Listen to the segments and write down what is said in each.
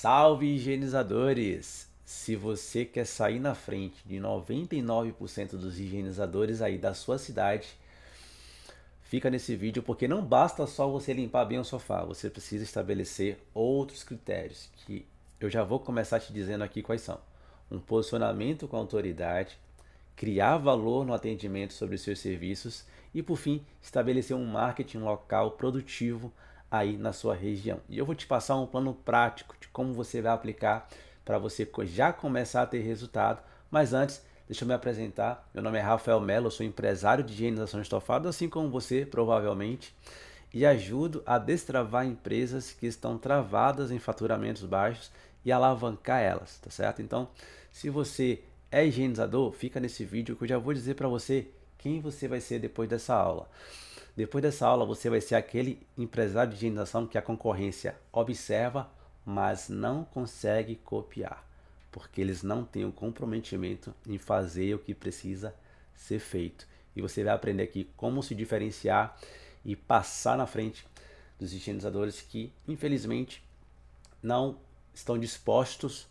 Salve higienizadores! Se você quer sair na frente de 99% dos higienizadores aí da sua cidade, fica nesse vídeo porque não basta só você limpar bem o sofá, você precisa estabelecer outros critérios que eu já vou começar te dizendo aqui quais são. Um posicionamento com autoridade, criar valor no atendimento sobre os seus serviços e, por fim, estabelecer um marketing local produtivo aí na sua região. E eu vou te passar um plano prático de como você vai aplicar para você já começar a ter resultado. Mas antes, deixa eu me apresentar. Meu nome é Rafael Mello, eu sou empresário de higienização de estofado, assim como você, provavelmente, e ajudo a destravar empresas que estão travadas em faturamentos baixos e alavancar elas, tá certo? Então, se você é higienizador, fica nesse vídeo que eu já vou dizer para você quem você vai ser depois dessa aula. Depois dessa aula, você vai ser aquele empresário de higienização que a concorrência observa, mas não consegue copiar, porque eles não têm o comprometimento em fazer o que precisa ser feito. E você vai aprender aqui como se diferenciar e passar na frente dos higienizadores que, infelizmente, não estão dispostos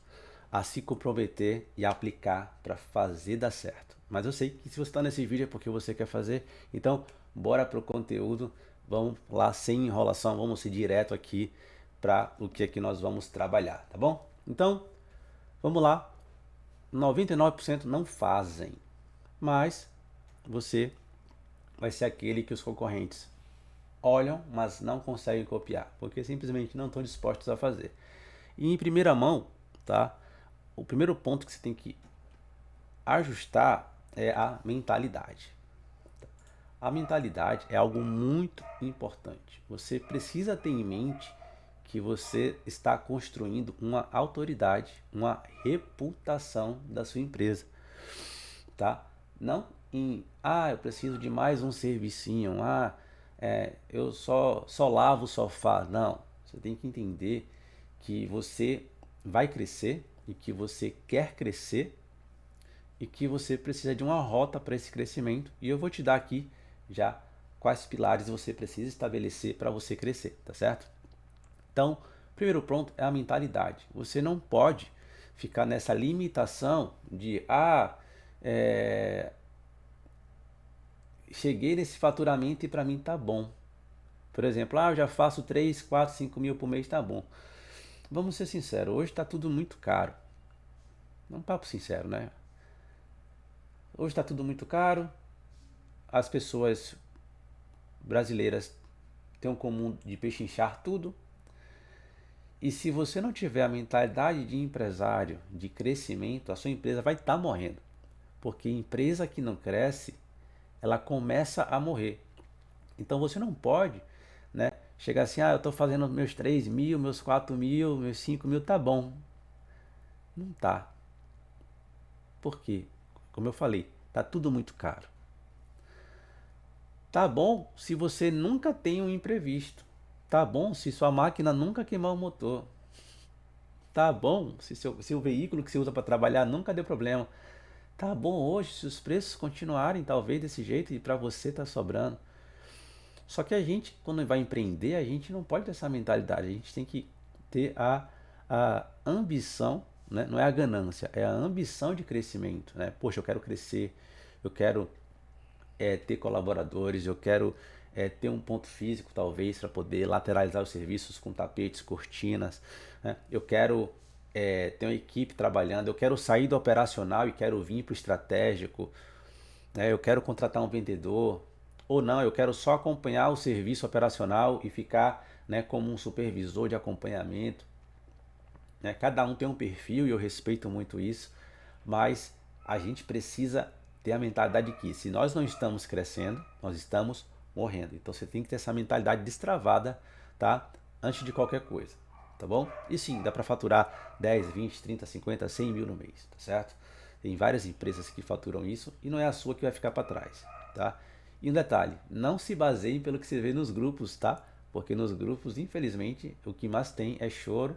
a se comprometer e aplicar para fazer dar certo. Mas eu sei que se você está nesse vídeo é porque você quer fazer. Então, bora pro conteúdo. Vamos lá, sem enrolação, vamos ir direto aqui para o que é que nós vamos trabalhar, tá bom? Então, vamos lá. 99% não fazem, mas você vai ser aquele que os concorrentes olham, mas não conseguem copiar, porque simplesmente não estão dispostos a fazer. E em primeira mão, tá? O primeiro ponto que você tem que ajustar é a mentalidade. A mentalidade é algo muito importante. Você precisa ter em mente que você está construindo uma autoridade, uma reputação da sua empresa, tá? Não em, eu preciso de mais um servicinho, eu só lavo o sofá. Não, você tem que entender que você vai crescer e que você quer crescer e que você precisa de uma rota para esse crescimento. E eu vou te dar aqui já quais pilares você precisa estabelecer para você crescer, tá certo? Então, primeiro ponto é a mentalidade. Você não pode ficar nessa limitação de cheguei nesse faturamento e para mim tá bom. Por exemplo, eu já faço 3, 4, 5 mil por mês, tá bom. Vamos ser sinceros, hoje está tudo muito caro. É um papo sincero, né? Hoje está tudo muito caro. As pessoas brasileiras têm um comum de pechinchar tudo. E se você não tiver a mentalidade de empresário, de crescimento, a sua empresa vai estar morrendo. Porque empresa que não cresce, ela começa a morrer. Então você não pode, né, chegar assim, eu estou fazendo meus 3 mil, meus 4 mil, meus 5 mil, tá bom. Não tá. Por quê? Como eu falei, tá tudo muito caro. Tá bom se você nunca tem um imprevisto. Tá bom se sua máquina nunca queimar o motor. Tá bom se o veículo que você usa para trabalhar nunca deu problema. Tá bom hoje se os preços continuarem talvez desse jeito e para você tá sobrando. Só que a gente, quando vai empreender, a gente não pode ter essa mentalidade. A gente tem que ter a ambição, né? Não é a ganância, é a ambição de crescimento, né? Poxa, eu quero crescer, eu quero ter colaboradores, eu quero ter um ponto físico talvez para poder lateralizar os serviços com tapetes, cortinas, né? Eu quero ter uma equipe trabalhando, eu quero sair do operacional e quero vir para o estratégico, né? Eu quero contratar um vendedor, ou não, eu quero só acompanhar o serviço operacional e ficar, né, como um supervisor de acompanhamento, né? Cada um tem um perfil e eu respeito muito isso, mas a gente precisa ter a mentalidade de que se nós não estamos crescendo, nós estamos morrendo. Então você tem que ter essa mentalidade destravada, tá? Antes de qualquer coisa, tá bom? E sim, dá para faturar 10, 20, 30, 50, 100 mil no mês, tá certo? Tem várias empresas que faturam isso e não é a sua que vai ficar para trás, tá? E um detalhe, não se baseiem pelo que você vê nos grupos, tá? Porque nos grupos, infelizmente, o que mais tem é choro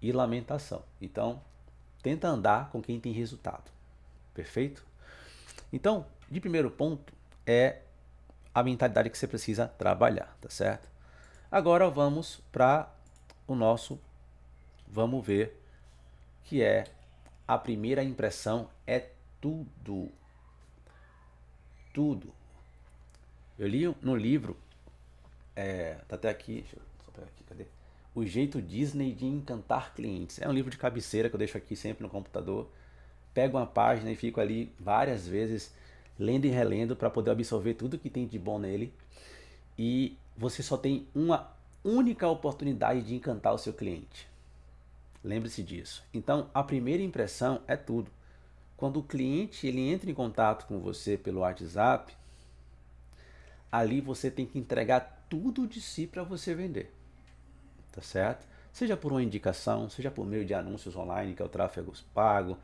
e lamentação. Então, tenta andar com quem tem resultado. Perfeito? Então, de primeiro ponto é a mentalidade que você precisa trabalhar, tá certo? Agora vamos para o nosso vamos ver que é a primeira impressão é tudo, tudo. Eu li no livro, tá até aqui, deixa eu só pegar aqui, cadê? O Jeito Disney de Encantar Clientes. É um livro de cabeceira que eu deixo aqui sempre no computador. Pego uma página e fico ali várias vezes lendo e relendo para poder absorver tudo que tem de bom nele. E você só tem uma única oportunidade de encantar o seu cliente. Lembre-se disso. Então, a primeira impressão é tudo. Quando o cliente ele entra em contato com você pelo WhatsApp, ali você tem que entregar tudo de si para você vender, tá certo? Seja por uma indicação, seja por meio de anúncios online, que é o tráfego pago,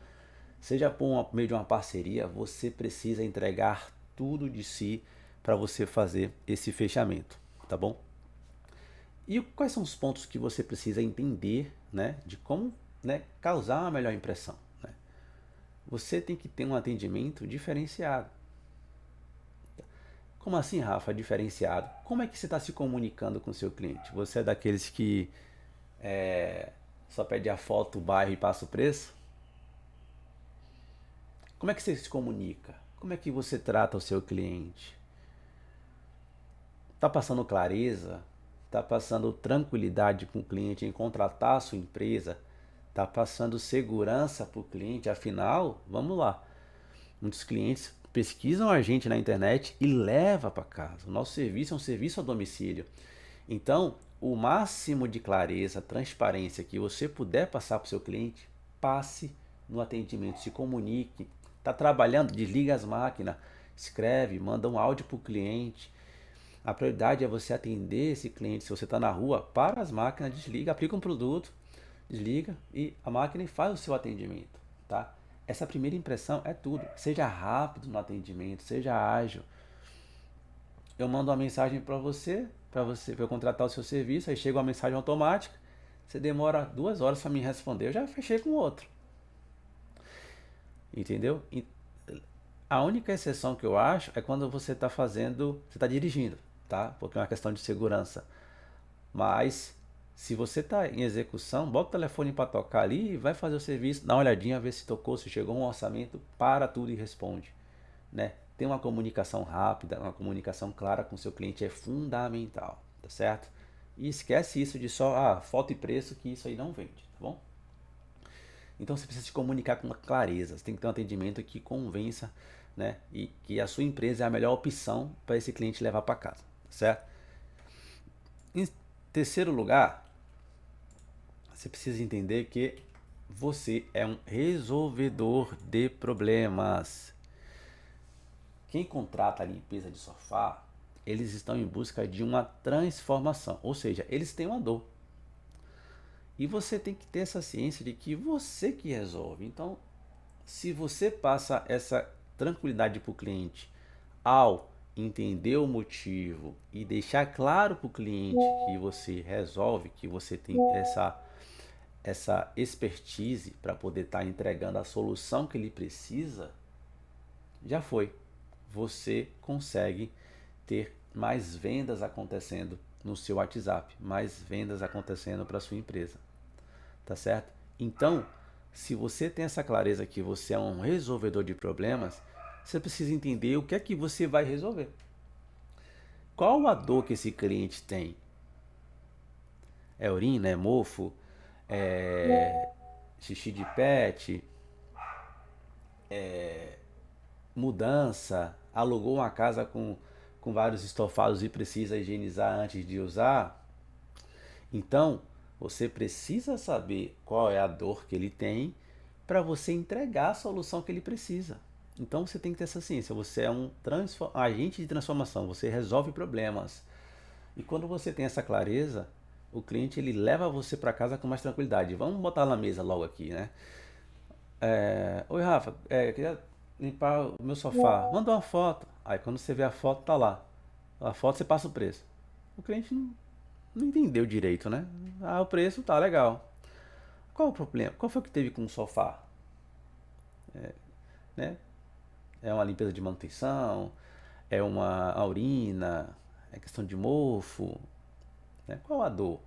seja por meio de uma parceria, você precisa entregar tudo de si para você fazer esse fechamento, tá bom? E quais são os pontos que você precisa entender, né, de como, né, causar uma melhor impressão, né? Você tem que ter um atendimento diferenciado. Como assim, Rafa, diferenciado? Como é que você está se comunicando com o seu cliente? Você é daqueles que só pede a foto, o bairro e passa o preço? Como é que você se comunica? Como é que você trata o seu cliente? Está passando clareza? Está passando tranquilidade com o cliente em contratar a sua empresa? Está passando segurança para o cliente? Afinal, vamos lá. Muitos clientes pesquisam a gente na internet e levam para casa. O nosso serviço é um serviço a domicílio. Então, o máximo de clareza, transparência que você puder passar para o seu cliente, passe no atendimento, se comunique. Está trabalhando? Desliga as máquinas, escreve, manda um áudio para o cliente. A prioridade é você atender esse cliente. Se você está na rua, para as máquinas, desliga, aplica um produto, desliga e a máquina faz o seu atendimento, tá? Essa primeira impressão é tudo. Seja rápido no atendimento, seja ágil. Eu mando uma mensagem para você, para eu contratar o seu serviço, aí chega uma mensagem automática, você demora 2 horas para me responder, eu já fechei com outro, entendeu? E a única exceção que eu acho é quando você está fazendo, você está dirigindo, tá? Porque é uma questão de segurança. Mas se você está em execução, bota o telefone para tocar ali e vai fazer o serviço, dá uma olhadinha, vê se tocou, se chegou um orçamento, para tudo e responde, né? Ter uma comunicação rápida, uma comunicação clara com o seu cliente é fundamental, tá certo? E esquece isso de só foto e preço, que isso aí não vende, tá bom? Então você precisa se comunicar com clareza, você tem que ter um atendimento que convença, né? E que a sua empresa é a melhor opção para esse cliente levar para casa, tá certo? Em terceiro lugar, você precisa entender que você é um resolvedor de problemas. Quem contrata a limpeza de sofá, eles estão em busca de uma transformação, ou seja, eles têm uma dor. E você tem que ter essa ciência de que você que resolve. Então, se você passa essa tranquilidade para o cliente ao entender o motivo e deixar claro para o cliente que você resolve, que você tem essa expertise para poder estar entregando a solução que ele precisa, já foi. Você consegue ter mais vendas acontecendo no seu WhatsApp, mais vendas acontecendo para sua empresa, tá certo? Então, se você tem essa clareza que você é um resolvedor de problemas, você precisa entender o que é que você vai resolver. Qual a dor que esse cliente tem? É urina, é mofo, é xixi de pet, mudança, alugou uma casa com vários estofados e precisa higienizar antes de usar? Então, você precisa saber qual é a dor que ele tem para você entregar a solução que ele precisa. Então, você tem que ter essa ciência. Você é um agente de transformação, você resolve problemas. E quando você tem essa clareza, o cliente ele leva você para casa com mais tranquilidade. Vamos botar na mesa logo aqui, né? Oi, Rafa, queria limpar o meu sofá. Manda uma foto. Aí quando você vê a foto, tá lá. A foto você passa o preço. O cliente não entendeu direito, né? Ah, o preço tá legal. Qual o problema? Qual foi o que teve com o sofá? Né? É uma limpeza de manutenção? É uma urina? É questão de mofo? Né? Qual a dor?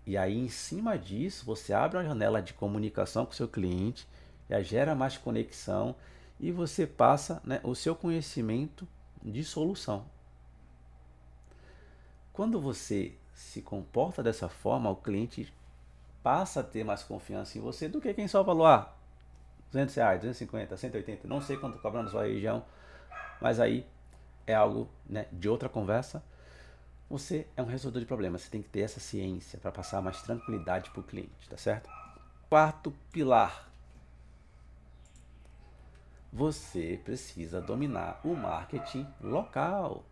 E aí, em cima disso, você abre uma janela de comunicação com o seu cliente, já gera mais conexão e você passa, né, o seu conhecimento de solução. Quando você se comporta dessa forma, o cliente passa a ter mais confiança em você do que quem só falou, R$ 200, 250, 180, não sei quanto cobra na sua região, mas aí é algo, né, de outra conversa. Você é um resolvedor de problemas, você tem que ter essa ciência para passar mais tranquilidade para o cliente, tá certo? Quarto pilar, você precisa dominar o marketing local.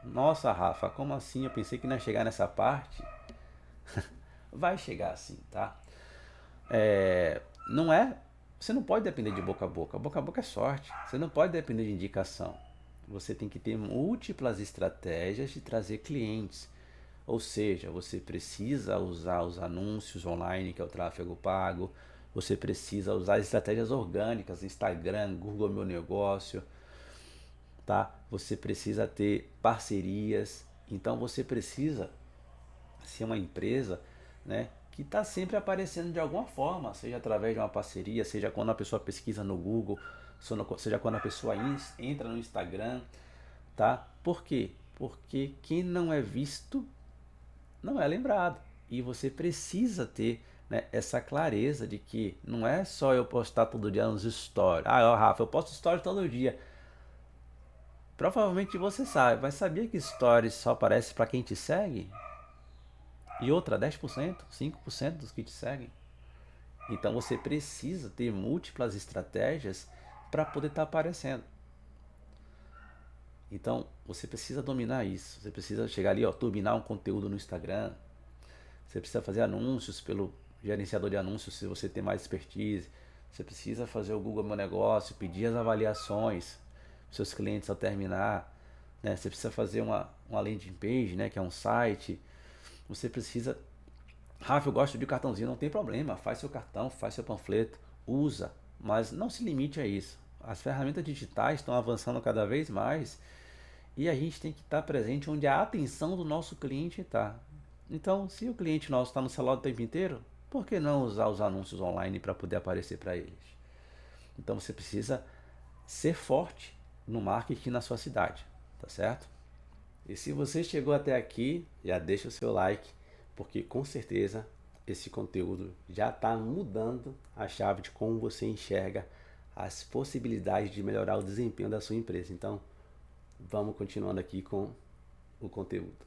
Nossa, Rafa, como assim? Eu pensei que não ia chegar nessa parte. Vai chegar assim, tá? Não é. Você não pode depender de boca a boca. Boca a boca é sorte. Você não pode depender de indicação. Você tem que ter múltiplas estratégias de trazer clientes. Ou seja, você precisa usar os anúncios online, que é o tráfego pago. Você precisa usar estratégias orgânicas, Instagram, Google Meu Negócio, tá? Você precisa ter parcerias. Então você precisa ser uma empresa, né, que está sempre aparecendo de alguma forma, seja através de uma parceria, seja quando a pessoa pesquisa no Google, seja quando a pessoa entra no Instagram, tá? Por quê? Porque quem não é visto não é lembrado. E você precisa ter, né, essa clareza de que não é só eu postar todo dia nos stories. Ó, Rafa, eu posto stories todo dia. Provavelmente você sabe, mas sabia que stories só aparece para quem te segue? E outra, 10%, 5% dos que te seguem. Então você precisa ter múltiplas estratégias para poder estar aparecendo. Então você precisa dominar isso. Você precisa chegar ali, ó, turbinar um conteúdo no Instagram. Você precisa fazer anúncios pelo gerenciador de anúncios se você tem mais expertise. Você precisa fazer o Google Meu Negócio, pedir as avaliações dos seus clientes ao terminar. Né? Você precisa fazer uma landing page, né, que é um site. Você precisa. Rafa, eu gosto de cartãozinho, não tem problema. Faz seu cartão, faz seu panfleto, usa. Mas não se limite a isso. As ferramentas digitais estão avançando cada vez mais e a gente tem que estar presente onde a atenção do nosso cliente está. Então, se o cliente nosso está no celular o tempo inteiro, por que não usar os anúncios online para poder aparecer para eles? Então, você precisa ser forte no marketing na sua cidade, tá certo? E se você chegou até aqui, já deixa o seu like, porque com certeza esse conteúdo já está mudando a chave de como você enxerga as possibilidades de melhorar o desempenho da sua empresa. Então, vamos continuando aqui com o conteúdo.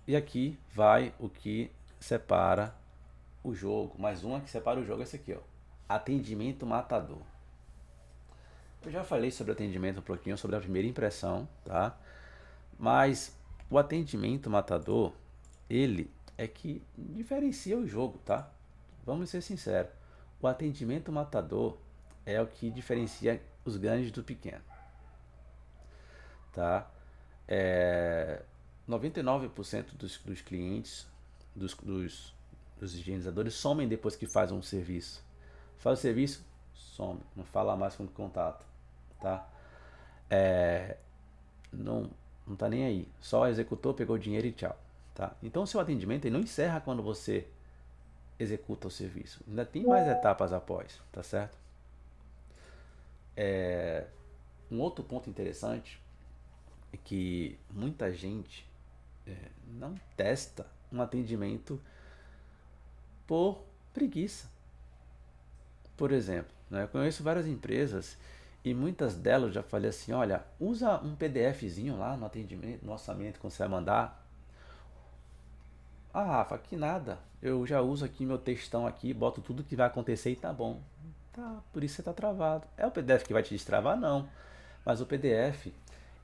E aqui vai o que separa o jogo. Mais uma que separa o jogo é esse aqui, ó. Atendimento matador. Eu já falei sobre atendimento um pouquinho, sobre a primeira impressão, tá? Mas o atendimento matador, ele é que diferencia o jogo, tá? Vamos ser sinceros. O atendimento matador é o que diferencia os grandes do pequeno, tá? 99% dos clientes, dos higienizadores, somem depois que faz um serviço. Faz o serviço, some, não fala mais com o contato, tá? Não, não tá nem aí. Só executou, pegou o dinheiro e tchau, tá? Então o seu atendimento ele não encerra quando você executa o serviço. Ainda tem mais etapas após, tá certo? Um outro ponto interessante é que muita gente não testa um atendimento por preguiça. Por exemplo, né, eu conheço várias empresas e muitas delas já falei assim, olha, usa um PDFzinho lá no atendimento, no orçamento que você vai mandar. Ah, Rafa, que nada. Eu já uso aqui meu textão aqui, boto tudo que vai acontecer e tá bom. Tá, por isso você tá travado. É o PDF que vai te destravar? Não. Mas o PDF,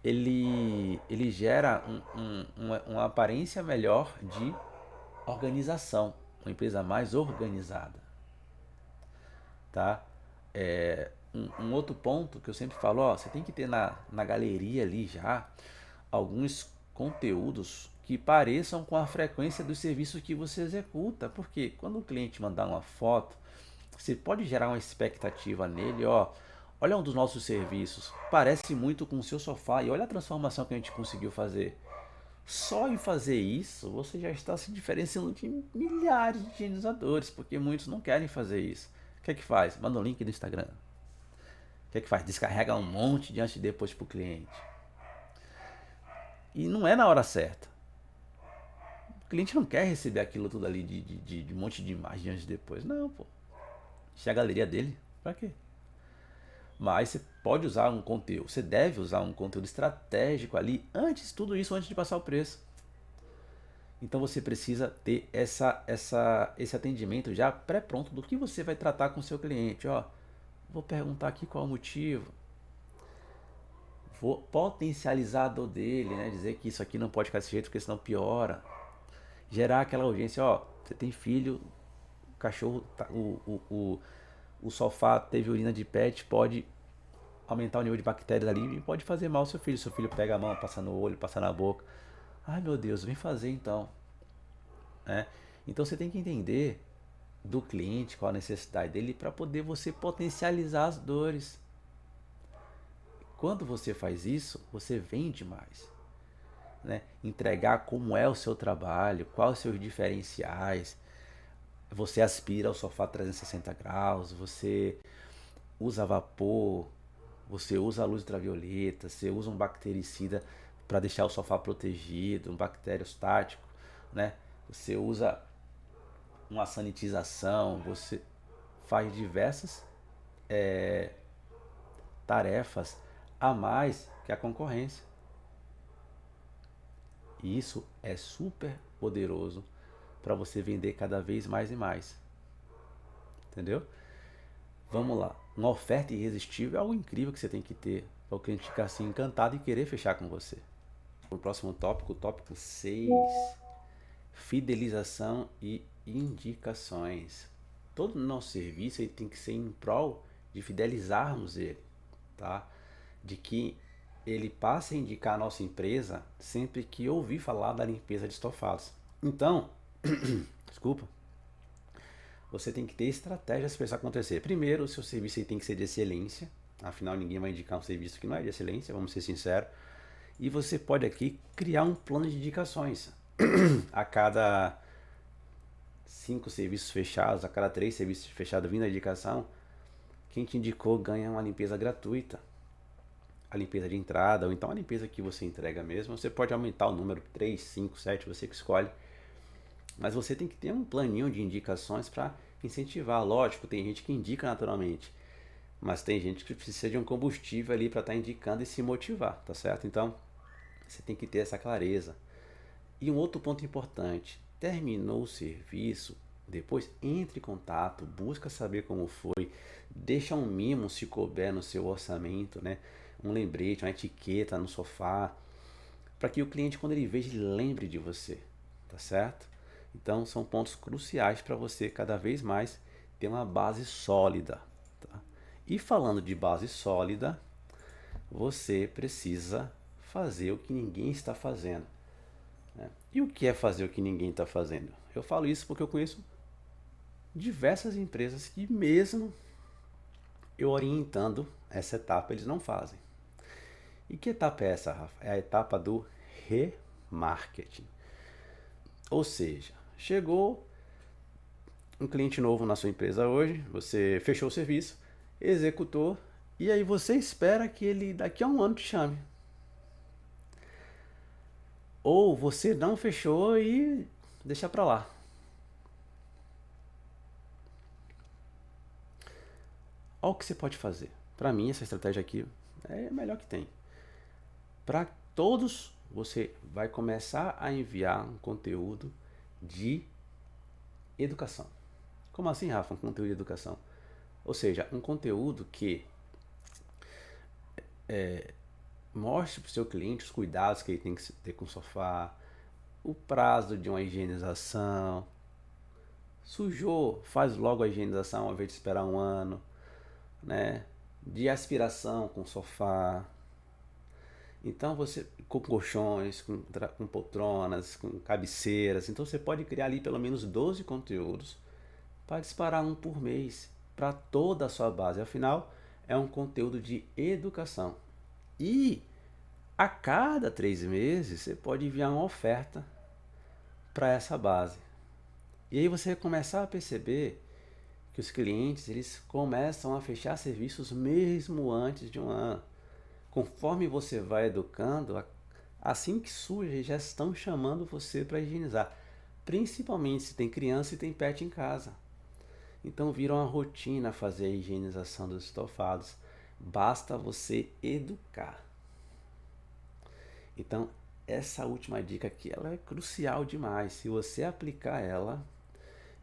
ele gera uma aparência melhor de organização. Uma empresa mais organizada, tá? Um outro ponto que eu sempre falo, ó, você tem que ter na galeria ali já alguns conteúdos que pareçam com a frequência dos serviços que você executa, porque quando o cliente mandar uma foto, você pode gerar uma expectativa nele, ó, olha um dos nossos serviços, parece muito com o seu sofá e olha a transformação que a gente conseguiu fazer. Só em fazer isso, você já está se diferenciando de milhares de higienizadores, porque muitos não querem fazer isso. O que é que faz? Manda um link do Instagram. O que é que faz? Descarrega um monte de antes e depois para o cliente. E não é na hora certa. O cliente não quer receber aquilo tudo ali de um monte de imagem antes e depois. Não, pô. Isso é a galeria dele. Pra quê? Mas você pode usar um conteúdo, você deve usar um conteúdo estratégico ali antes, tudo isso antes de passar o preço. Então você precisa ter esse atendimento já pré-pronto do que você vai tratar com o seu cliente. Ó, vou perguntar aqui qual o motivo. Vou potencializar a dor dele, né? Dizer que isso aqui não pode ficar desse jeito porque senão piora. Gerar aquela urgência, ó, você tem filho, o cachorro, o sofá teve urina de pet, pode aumentar o nível de bactérias ali e pode fazer mal ao seu filho. Seu filho pega a mão, passa no olho, passa na boca. Ai meu Deus, vem fazer então. Né? Então você tem que entender do cliente qual a necessidade dele para poder você potencializar as dores. Quando você faz isso, você vende mais. Né? Entregar como é o seu trabalho, quais os seus diferenciais. Você aspira ao sofá 360 graus, você usa vapor, você usa a luz ultravioleta, você usa um bactericida para deixar o sofá protegido, um bacteriostático, né? Você usa uma sanitização, você faz diversas tarefas a mais que a concorrência. E isso é super poderoso para você vender cada vez mais e mais. Entendeu? Vamos lá. Uma oferta irresistível é algo incrível que você tem que ter para o cliente ficar assim encantado e querer fechar com você. O próximo tópico, o tópico 6, fidelização e indicações. Todo o nosso serviço ele tem que ser em prol de fidelizarmos ele, tá? De que ele passe a indicar a nossa empresa sempre que ouvir falar da limpeza de estofados. Então, desculpa, você tem que ter estratégias para isso acontecer. Primeiro, o seu serviço aí tem que ser de excelência, afinal ninguém vai indicar um serviço que não é de excelência, vamos ser sinceros. E você pode aqui criar um plano de indicações. A cada 5 serviços fechados, a cada 3 serviços fechados vindo a indicação, quem te indicou ganha uma limpeza gratuita. A limpeza de entrada, ou então a limpeza que você entrega mesmo. Você pode aumentar o número 3, 5, 7, você que escolhe. Mas você tem que ter um planinho de indicações para incentivar. Lógico, tem gente que indica naturalmente, mas tem gente que precisa de um combustível ali para estar indicando e se motivar, tá certo? Então, você tem que ter essa clareza. E um outro ponto importante, terminou o serviço, depois entre em contato, busca saber como foi, deixa um mimo se couber no seu orçamento, né? Um lembrete, uma etiqueta no sofá, para que o cliente, quando ele veja, ele lembre de você, tá certo? Então são pontos cruciais para você cada vez mais ter uma base sólida. Tá? E falando de base sólida, você precisa fazer o que ninguém está fazendo. Né? E o que é fazer o que ninguém está fazendo? Eu falo isso porque eu conheço diversas empresas que mesmo eu orientando essa etapa, eles não fazem. E que etapa é essa, Rafa? É a etapa do remarketing. Ou seja, chegou um cliente novo na sua empresa hoje, você fechou o serviço, executou, e aí você espera que ele daqui a um ano te chame. Ou você não fechou e deixa pra lá. Olha o que você pode fazer. Para mim, essa estratégia aqui é a melhor que tem. Para todos, você vai começar a enviar um conteúdo de educação. Como assim, Rafa? Um conteúdo de educação? Ou seja, um conteúdo que mostre para o seu cliente os cuidados que ele tem que ter com o sofá, o prazo de uma higienização. Sujou, faz logo a higienização ao invés de esperar um ano, né? De aspiração com sofá. Então você com colchões, com poltronas, com cabeceiras. Então você pode criar ali pelo menos 12 conteúdos para disparar um por mês para toda a sua base. Afinal, é um conteúdo de educação. E A cada 3 meses, você pode enviar uma oferta para essa base. E aí você vai começar a perceber que os clientes eles começam a fechar serviços mesmo antes de um ano. Conforme você vai educando, assim que surge, já estão chamando você para higienizar. Principalmente se tem criança e tem pet em casa. Então vira uma rotina fazer a higienização dos estofados. Basta você educar. Então, essa última dica aqui, ela é crucial demais. Se você aplicar ela,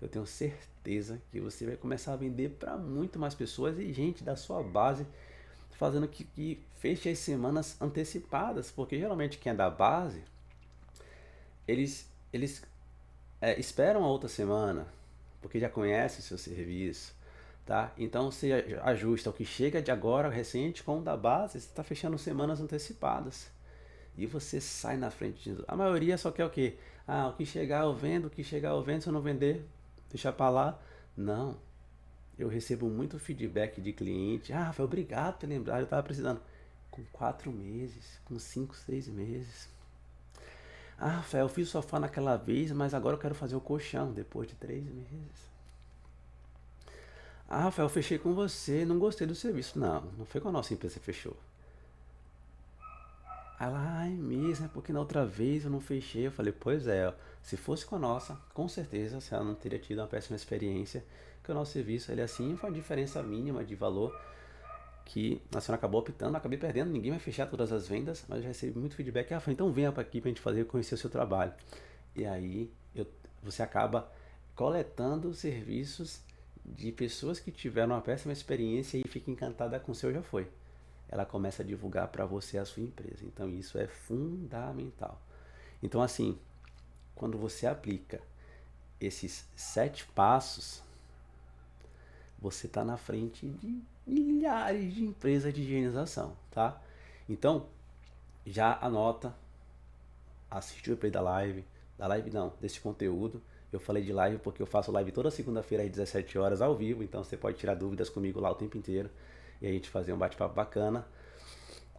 eu tenho certeza que você vai começar a vender para muito mais pessoas e gente da sua base fazendo que feche as semanas antecipadas, porque geralmente quem é da base, eles esperam a outra semana, porque já conhece o seu serviço, tá? Então você ajusta o que chega de agora recente com o da base, você está fechando semanas antecipadas. E você sai na frente de... A maioria só quer o quê? Ah, o que chegar eu vendo, o que chegar eu vendo, se eu não vender, deixa pra lá. Não. Eu recebo muito feedback de cliente. Ah, foi obrigado por ter lembrado, eu tava precisando. Com 4 meses, com 5, 6 meses. Ah, Rafael, eu fiz o sofá naquela vez, mas agora eu quero fazer o colchão depois de 3 meses. Ah, Rafael, eu fechei com você, não gostei do serviço. Não, não foi com a nossa empresa que você fechou. Ela, ai mesmo, é porque na outra vez eu não fechei. Eu falei, pois é, ó, se fosse com a nossa, com certeza a senhora não teria tido uma péssima experiência, que o nosso serviço, ele assim, foi uma diferença mínima de valor que a senhora acabou optando, acabei perdendo, ninguém vai fechar todas as vendas, mas eu já recebi muito feedback, ah, então venha para aqui para a gente fazer, conhecer o seu trabalho. E aí você acaba coletando serviços de pessoas que tiveram uma péssima experiência e fica encantada com o seu já foi. Ela começa a divulgar para você a sua empresa. Então isso é fundamental. Então assim, quando você aplica esses 7 passos, você está na frente de milhares de empresas de higienização, tá? Então, já anota, assiste o replay da live não, desse conteúdo. Eu falei de live porque eu faço live toda segunda-feira às 17 horas ao vivo, então você pode tirar dúvidas comigo lá o tempo inteiro e a gente fazer um bate-papo bacana.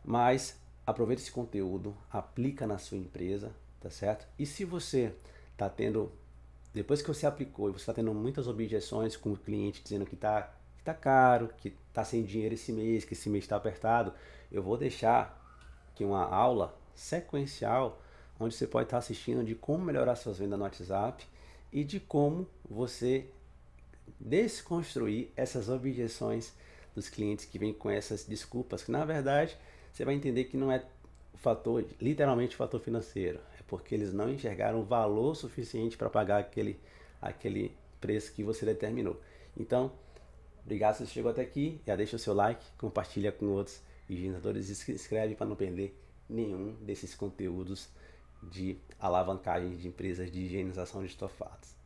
Mas aproveita esse conteúdo, aplica na sua empresa, tá certo? E se você está tendo, depois que você aplicou e você está tendo muitas objeções com o cliente dizendo que tá caro, que está sem dinheiro esse mês, que esse mês está apertado, eu vou deixar aqui uma aula sequencial onde você pode estar assistindo de como melhorar suas vendas no WhatsApp e de como você desconstruir essas objeções dos clientes que vêm com essas desculpas, que na verdade você vai entender que não é o fator, literalmente o fator financeiro, é porque eles não enxergaram valor suficiente para pagar aquele preço que você determinou. Então, obrigado se você chegou até aqui, já deixa o seu like, compartilha com outros higienizadores e se inscreve para não perder nenhum desses conteúdos de alavancagem de empresas de higienização de estofados.